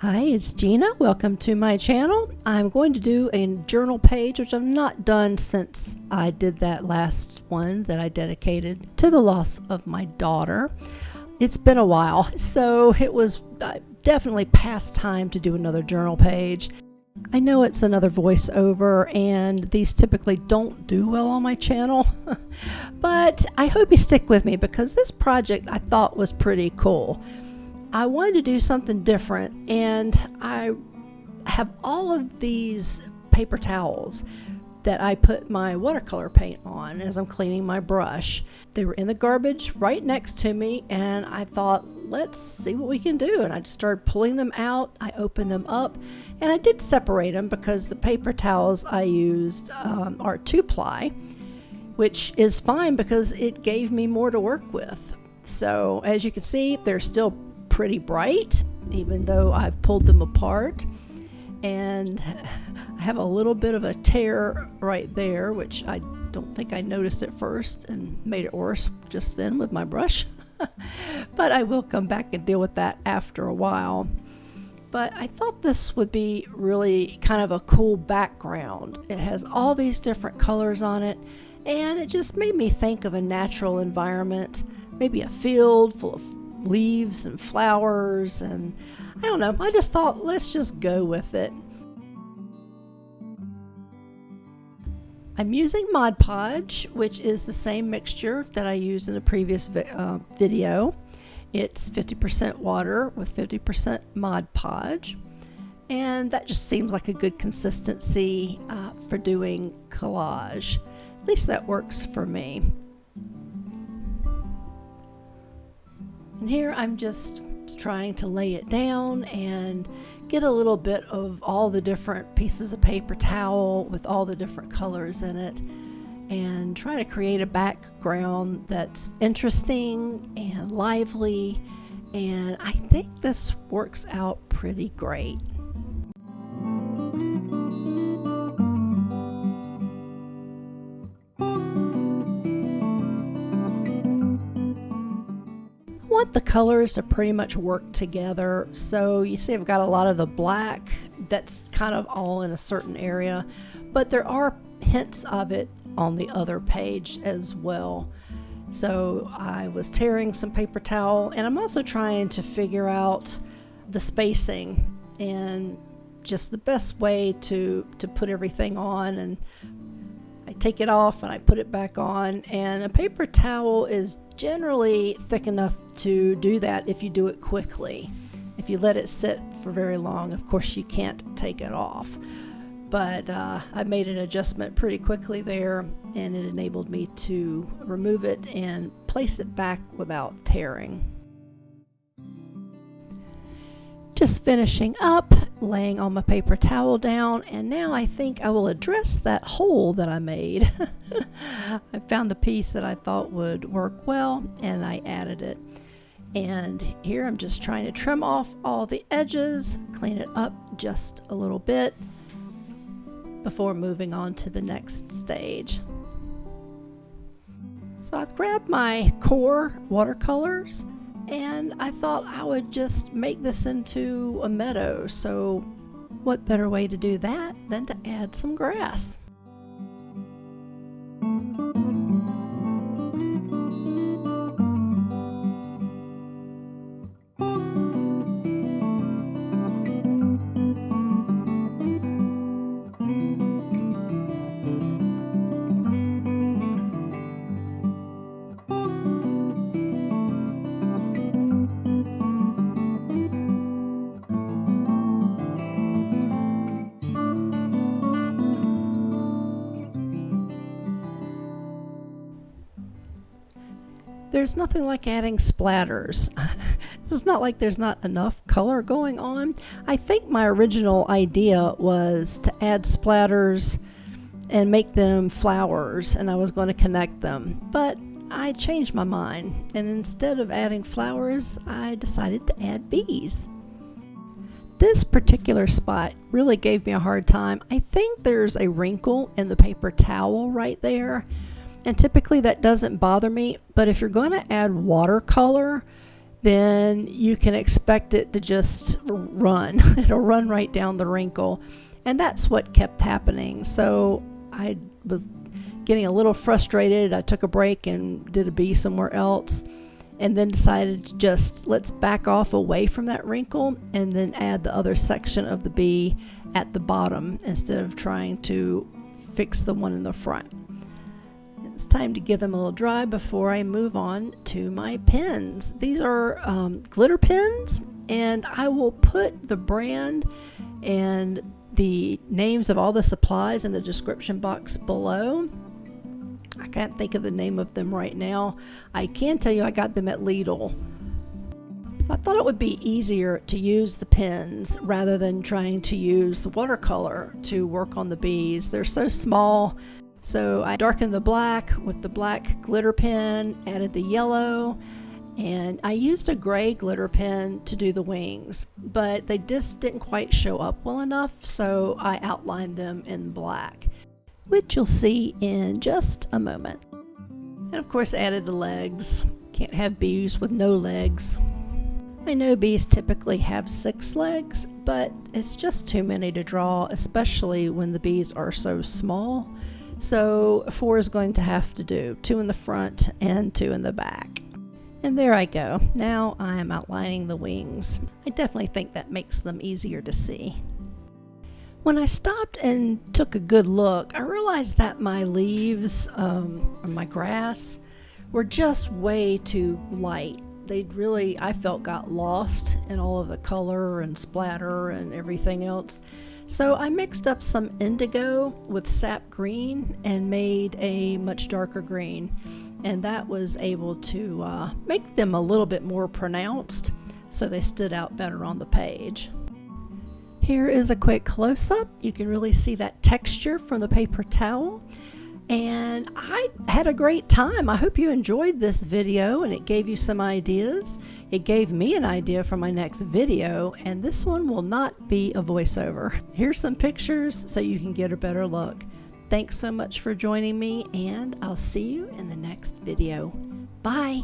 Hi, it's Gina. Welcome to my channel. I'm going to do a journal page, which I've not done since I did that last one that I dedicated to the loss of my daughter. It's been a while, so it was definitely past time to do another journal page. I know it's another voiceover, and these typically don't do well on my channel, but I hope you stick with me because this project I thought was pretty cool. I wanted to do something different, and I have all of these paper towels that I put my watercolor paint on as I'm cleaning my brush. They were in the garbage right next to me, and I thought, let's see what we can do. And I just started pulling them out. I opened them up, and I did separate them because the paper towels I used are 2-ply, which is fine because it gave me more to work with. So as you can see, they're still pretty bright, even though I've pulled them apart, and I have a little bit of a tear right there, which I don't think I noticed at first and made it worse just then with my brush. But I will come back and deal with that after a while. But I thought this would be really kind of a cool background. It has all these different colors on it, and it just made me think of a natural environment, maybe a field full of leaves and flowers, and I don't know, I just thought let's just go with it. I'm using Mod Podge, which is the same mixture that I used in the previous video. It's 50% water with 50% Mod Podge, and that just seems like a good consistency for doing collage. At least that works for me. And here I'm just trying to lay it down and get a little bit of all the different pieces of paper towel with all the different colors in it, and try to create a background that's interesting and lively, and I think this works out pretty great. I want the colors to pretty much work together, so you see I've got a lot of the black that's kind of all in a certain area, but there are hints of it on the other page as well. So I was tearing some paper towel, and I'm also trying to figure out the spacing and just the best way to put everything on. And I take it off and I put it back on, and a paper towel is generally thick enough to do that if you do it quickly. If you let it sit for very long, of course you can't take it off. But I made an adjustment pretty quickly there, and it enabled me to remove it and place it back without tearing. Just finishing up, laying all my paper towel down, and now I think I will address that hole that I made. I found a piece that I thought would work well, and I added it. And here I'm just trying to trim off all the edges, clean it up just a little bit before moving on to the next stage. So I've grabbed my core watercolors, and I thought I would just make this into a meadow. So what better way to do that than to add some grass? There's nothing like adding splatters. It's not like there's not enough color going on. I think my original idea was to add splatters and make them flowers, and I was going to connect them. But I changed my mind, and instead of adding flowers, I decided to add bees. This particular spot really gave me a hard time. I think there's a wrinkle in the paper towel right there. And typically that doesn't bother me, but if you're going to add watercolor, then you can expect it to just run. It'll run right down the wrinkle. And that's what kept happening. So I was getting a little frustrated. I took a break and did a bee somewhere else, and then decided to just let's back off away from that wrinkle and then add the other section of the bee at the bottom instead of trying to fix the one in the front. It's time to give them a little dry before I move on to my pens. These are glitter pens, and I will put the brand and the names of all the supplies in the description box below. I can't think of the name of them right now. I can tell you I got them at Lidl. So I thought it would be easier to use the pens rather than trying to use the watercolor to work on the bees. They're so small. So I darkened the black with the black glitter pen, added the yellow, and I used a gray glitter pen to do the wings, but they just didn't quite show up well enough, so I outlined them in black, which you'll see in just a moment. And of course added the legs. Can't have bees with no legs. I know bees typically have 6 legs, but it's just too many to draw, especially when the bees are so small. So 4 is going to have to do, 2 in the front and 2 in the back. And there I go. Now I'm outlining the wings. I definitely think that makes them easier to see. When I stopped and took a good look, I realized that my leaves, my grass, were just way too light. They'd really, I felt, got lost in all of the color and splatter and everything else. So I mixed up some indigo with sap green and made a much darker green. And that was able to make them a little bit more pronounced so they stood out better on the page. Here is a quick close-up. You can really see that texture from the paper towel. And I had a great time. I hope you enjoyed this video and it gave you some ideas. It gave me an idea for my next video, and this one will not be a voiceover. Here's some pictures so you can get a better look. Thanks so much for joining me, and I'll see you in the next video. Bye.